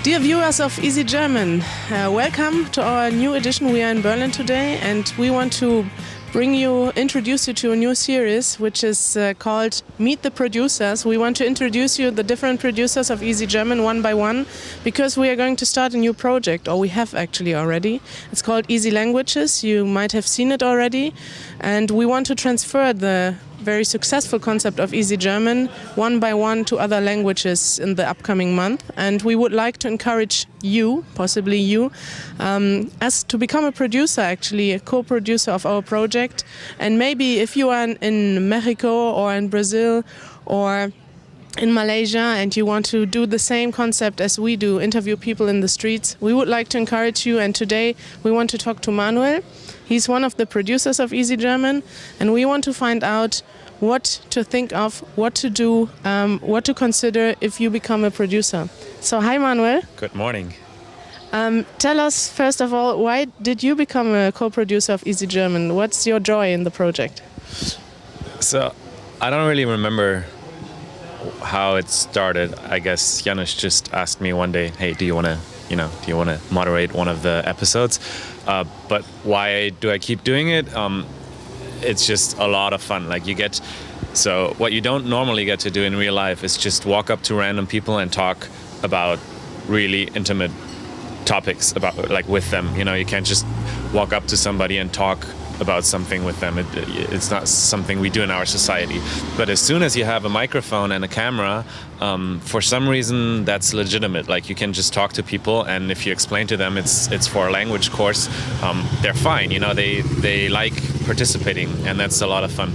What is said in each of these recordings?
Dear viewers of Easy German, welcome to our new edition. We are in Berlin today and we want to introduce you to a new series which is called Meet the Producers. We want to introduce you the different producers of Easy German one by one because we are going to start a new project, or we have actually already. It's called Easy Languages. You might have seen it already, and we want to transfer the very successful concept of Easy German one by one to other languages in the upcoming month. And we would like to encourage you, possibly you, as to become a producer, actually a co-producer of our project. And maybe if you are in Mexico or in Brazil or in Malaysia and you want to do the same concept as we do, interview people in the streets, we would like to encourage you. And today we want to talk to Manuel. He's one of the producers of Easy German, and we want to find out what to think of, what to do, what to consider if you become a producer. So, hi Manuel. Good morning. Tell us, first of all, why did you become a co-producer of Easy German? What's your joy in the project? So, I don't really remember how it started. I guess Janusz just asked me one day, hey, do you want to moderate one of the episodes? But why do I keep doing it? It's just a lot of fun. So what you don't normally get to do in real life is just walk up to random people and talk about really intimate topics with them. You can't just walk up to somebody and talk about something with them. It's not something we do in our society. But as soon as you have a microphone and a camera, for some reason that's legitimate. You can just talk to people, and if you explain to them it's for a language course, they're fine. They like participating, and that's a lot of fun.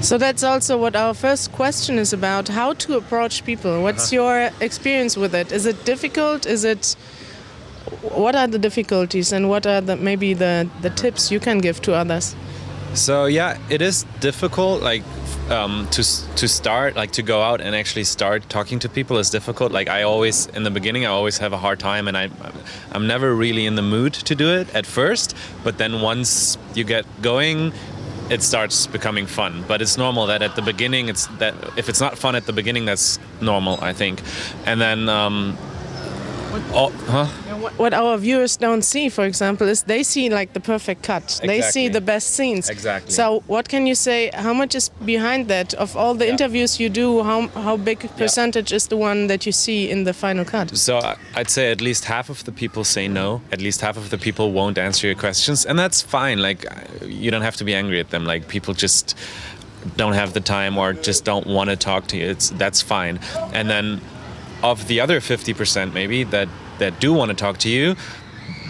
So that's also what our first question is about: how to approach people. What's your experience with it? Is it difficult? What are the difficulties, and what are maybe the tips you can give to others? So yeah, it is difficult. To start, to go out and actually start talking to people is difficult. In the beginning, I always have a hard time, and I'm never really in the mood to do it at first. But then once you get going, it starts becoming fun. But it's normal that at the beginning, if it's not fun at the beginning, that's normal, I think. And then. What our viewers don't see, for example, is they see the perfect cut. Exactly. They see the best scenes. Exactly. So what can you say? How much is behind that? Of all the interviews you do, how big a percentage is the one that you see in the final cut? So I'd say at least half of the people say no. At least half of the people won't answer your questions, and that's fine. You don't have to be angry at them. People just don't have the time or just don't want to talk to you. That's fine. And then of the other 50% maybe that do want to talk to you,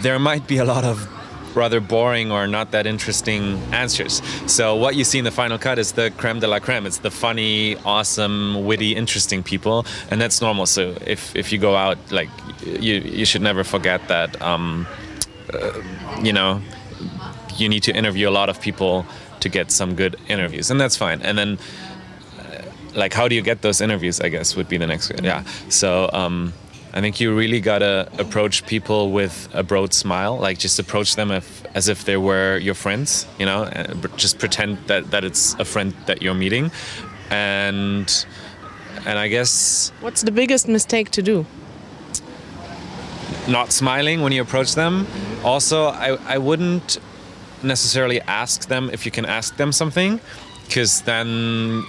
there might be a lot of rather boring or not that interesting answers. So what you see in the final cut is the creme de la creme. It's the funny, awesome, witty, interesting people, and that's normal. So if you go out, you should never forget that you need to interview a lot of people to get some good interviews, and that's fine. And then how do you get those interviews, I guess, would be the next one. Yeah. So I think you really gotta approach people with a broad smile. Just approach them as if they were your friends, just pretend that it's a friend that you're meeting. And I guess... What's the biggest mistake to do? Not smiling when you approach them. Also, I wouldn't necessarily ask them if you can ask them something, because then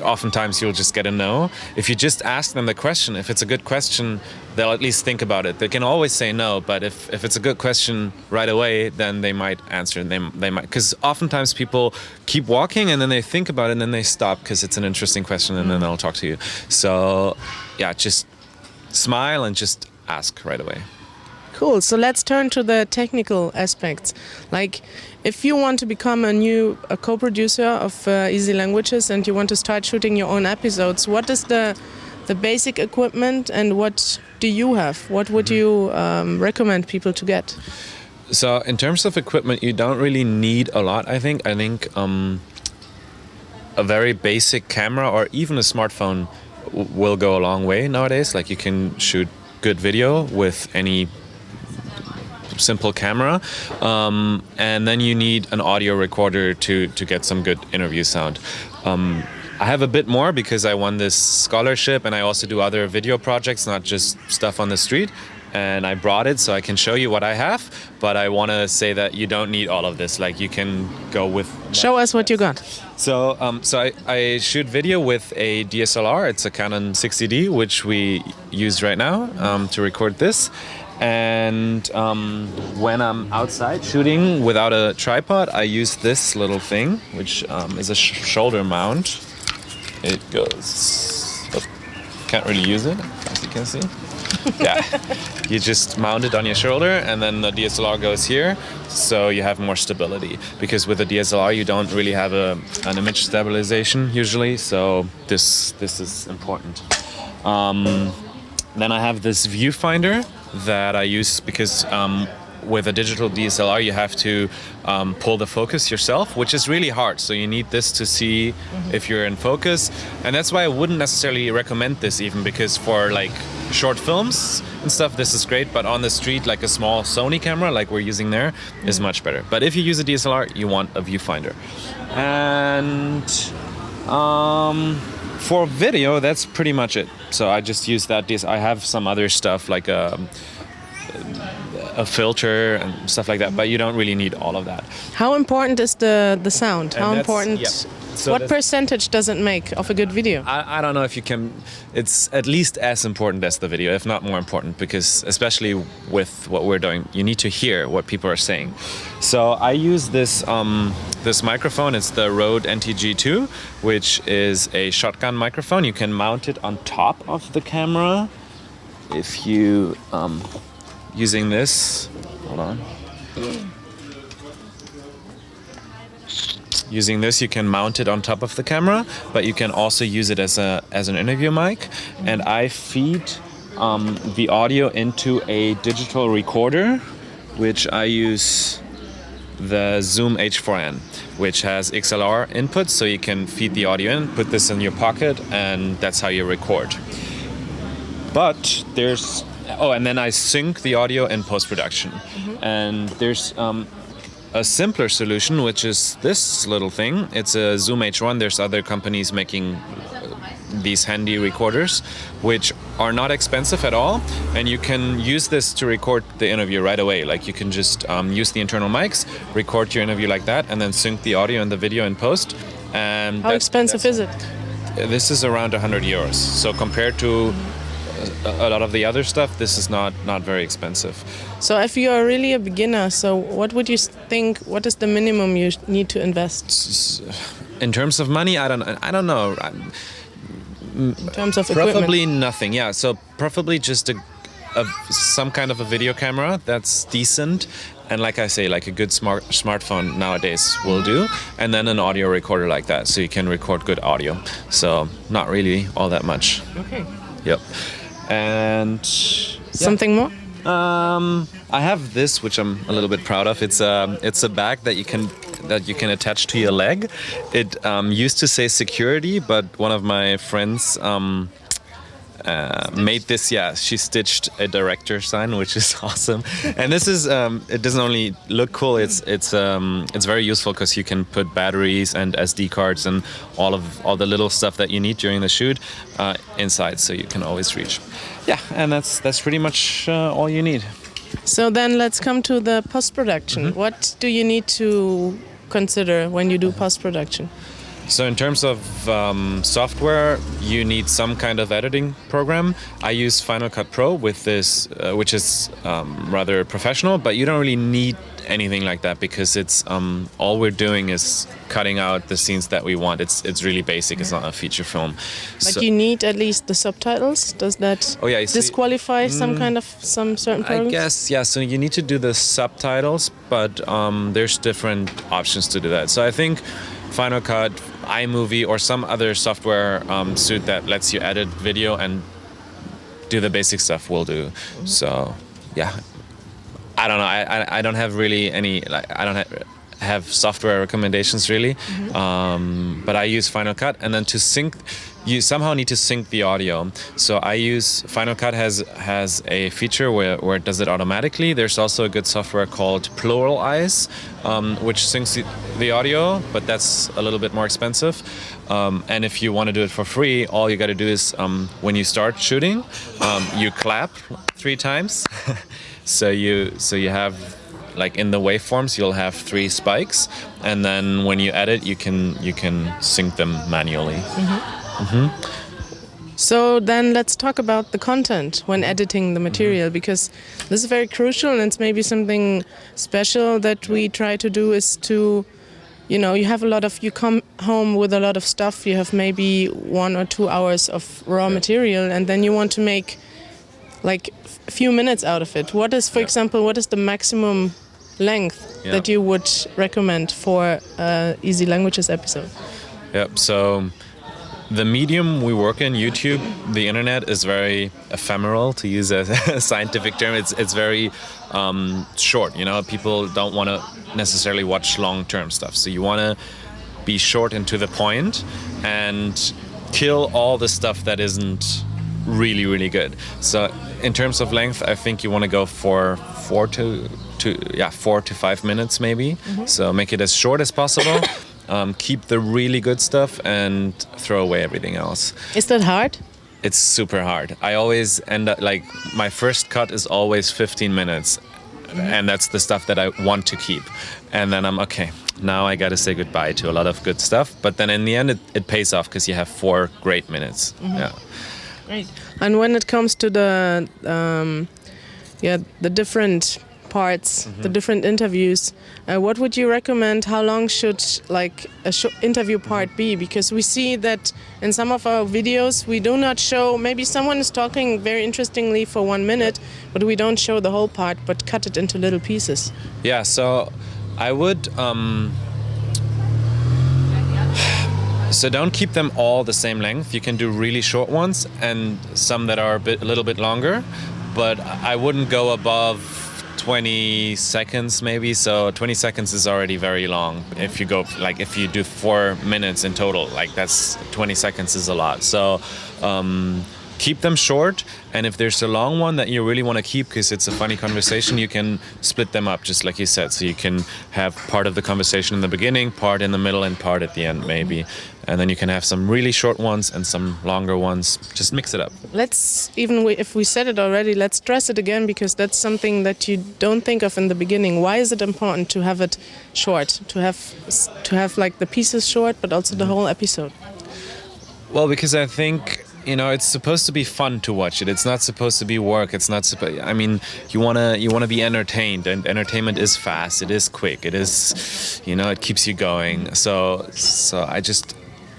oftentimes you'll just get a no. If you just ask them the question, if it's a good question, they'll at least think about it. They can always say no, but if it's a good question right away, then they might answer. They might, because oftentimes people keep walking and then they think about it and then they stop because it's an interesting question and then they'll talk to you. So yeah, just smile and just ask right away. Cool. So let's turn to the technical aspects. If you want to become a co-producer of Easy Languages and you want to start shooting your own episodes, what is the basic equipment and what do you have? What would you recommend people to get? So in terms of equipment, you don't really need a lot, I think. I think a very basic camera or even a smartphone will go a long way nowadays. You can shoot good video with any simple camera, and then you need an audio recorder to get some good interview sound. I have a bit more because I won this scholarship and I also do other video projects, not just stuff on the street. and I brought it so I can show you what I have. But I want to say that you don't need all of this. Like, you can go with. Show us what you got. So, I shoot video with a DSLR. It's a Canon 60D, which we use right now to record this. And when I'm outside shooting without a tripod, I use this little thing, which is a shoulder mount. It goes. Oh, can't really use it, as you can see. Yeah, you just mount it on your shoulder, and then the DSLR goes here, so you have more stability. Because with the DSLR, you don't really have an image stabilization usually, so this is important. Then I have this viewfinder that I use because with a digital DSLR you have to pull the focus yourself, which is really hard. So you need this to see if you're in focus, and that's why I wouldn't necessarily recommend this even, because for like short films and stuff this is great, but on the street like a small Sony camera like we're using there is much better. But if you use a DSLR you want a viewfinder. And for video that's pretty much it. So I just use that. I have some other stuff like a filter and stuff like that, but you don't really need all of that. How important is the sound? How important? Yeah. So what percentage does it make of a good video? I don't know if you can. It's at least as important as the video, if not more important, because especially with what we're doing, you need to hear what people are saying. So I use this this microphone. It's the Rode NTG2, which is a shotgun microphone. You can mount it on top of the camera if you using this. Hold on. Using this, you can mount it on top of the camera, but you can also use it as an interview mic. And I feed the audio into a digital recorder, which I use the Zoom H4n, which has XLR input, so you can feed the audio in, put this in your pocket, and that's how you record. But there's and then I sync the audio in post-production. And there's a simpler solution, which is this little thing. It's a Zoom H1. There's other companies making these handy recorders, which are not expensive at all, and you can use this to record the interview right away. Like, you can just use the internal mics, record your interview like that, and then sync the audio and the video in post. And how expensive is it? This is around 100 euros. So compared to a lot of the other stuff, this is not very expensive. So if you are really a beginner, so what would you think? What is the minimum you need to invest? In terms of money, I don't know. In terms of equipment? Preferably nothing. Yeah. So preferably just some kind of a video camera that's decent, and like I say, like a good smartphone nowadays will do, and then an audio recorder like that, so you can record good audio. So not really all that much. Okay. Yep. And something more? I have this, which I'm a little bit proud of. It's a bag that you can attach to your leg. It used to say security, but one of my friends made this. Yeah, she stitched a director sign, which is awesome. And this is it doesn't only look cool. It's very useful because you can put batteries and SD cards and all the little stuff that you need during the shoot inside, so you can always reach. Yeah, and that's pretty much all you need. So then let's come to the post-production. What do you need to consider when you do post-production? So in terms of software, you need some kind of editing program. I use Final Cut Pro with this, which is rather professional, but you don't really need anything like that because it's all we're doing is cutting out the scenes that we want. It's really basic. It's not a feature film. But so, you need at least the subtitles. Does that disqualify some certain programs? I guess, yeah. So you need to do the subtitles, but there's different options to do that. So I think Final Cut, iMovie, or some other software suite that lets you edit video and do the basic stuff will do. So, yeah. I don't know. I don't have really any. I don't have software recommendations really. But I use Final Cut, and then to sync you somehow need to sync the audio. So I use Final Cut has a feature where it does it automatically. There's also a good software called Pluralize, which syncs the audio, but that's a little bit more expensive. And if you want to do it for free, all you got to do is when you start shooting, you clap 3 times. so you have, like in the waveforms, you'll have 3 spikes, and then when you edit, you can sync them manually. So then let's talk about the content when editing the material, because this is very crucial, and it's maybe something special that we try to do is to, you come home with a lot of stuff, you have maybe 1 or 2 hours of raw material, and then you want to make like a few minutes out of it. What is, for example, what is the maximum length that you would recommend for Easy Languages episode? Yep, so the medium we work in, YouTube, the internet, is very ephemeral, to use a scientific term. It's very short. People don't want to necessarily watch long-term stuff. So you want to be short and to the point and kill all the stuff that isn't really, really good. So in terms of length, I think you want to go for 4 to 5 minutes maybe. So make it as short as possible. Keep the really good stuff and throw away everything else. Is that hard? It's super hard. I always end up, like, my first cut is always 15 minutes. And that's the stuff that I want to keep. And then I'm, okay, now I got to say goodbye to a lot of good stuff. But then in the end, it pays off because you have 4 great minutes. Yeah. Great. And when it comes to the different parts, the different interviews, what would you recommend? How long should like a interview part be? Because we see that in some of our videos we do not show, maybe someone is talking very interestingly for 1 minute, but we don't show the whole part, but cut it into little pieces. Yeah, so I would so don't keep them all the same length. You can do really short ones and some that are a little bit longer, but I wouldn't go above 20 seconds maybe. So 20 seconds is already very long. If you go, like, if you do 4 minutes in total, like, that's 20 seconds is a lot. So keep them short, and if there's a long one that you really want to keep because it's a funny conversation, you can split them up, just like you said. So you can have part of the conversation in the beginning, part in the middle, and part at the end maybe. And then you can have some really short ones and some longer ones. Just mix it up. Let's, if we said it already, let's stress it again, because that's something that you don't think of in the beginning. Why is it important to have it short, to have like the pieces short, but also the whole episode? Well, because I think, it's supposed to be fun to watch it. It's not supposed to be work. It's not supposed. I mean, you wanna be entertained, and entertainment is fast. It is quick. It is, it keeps you going. So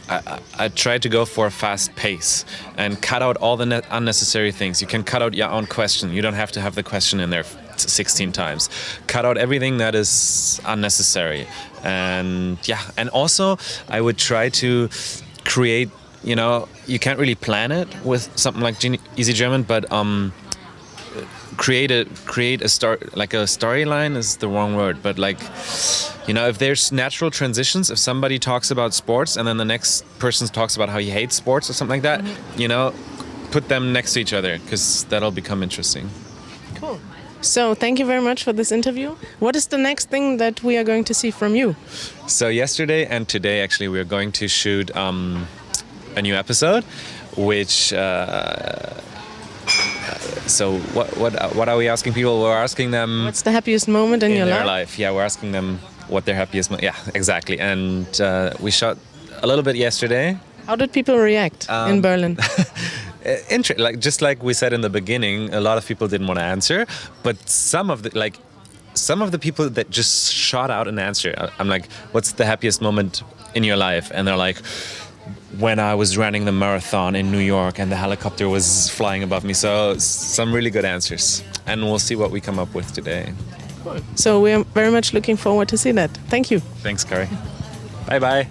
I try to go for a fast pace and cut out all the unnecessary things. You can cut out your own question. You don't have to have the question in there 16 times. Cut out everything that is unnecessary. And also I would try to create. You can't really plan it with something like Easy German, but create a storyline is the wrong word, but like, if there's natural transitions, if somebody talks about sports and then the next person talks about how he hates sports or something like that, put them next to each other, because that'll become interesting. Cool. So thank you very much for this interview. What is the next thing that we are going to see from you? So yesterday and today, actually, we are going to shoot a new episode, which so what are we asking people? We're asking them what's the happiest moment in your their life. Yeah, we're asking them what their happiest moment. Yeah, exactly. And we shot a little bit yesterday. How did people react in Berlin? Just like we said in the beginning, a lot of people didn't want to answer, but some of the people that just shot out an answer. I'm like, what's the happiest moment in your life? And they're like, when I was running the marathon in New York and the helicopter was flying above me. So some really good answers. And we'll see what we come up with today. Cool. So we're very much looking forward to see that. Thank you. Thanks, Cari. Bye-bye.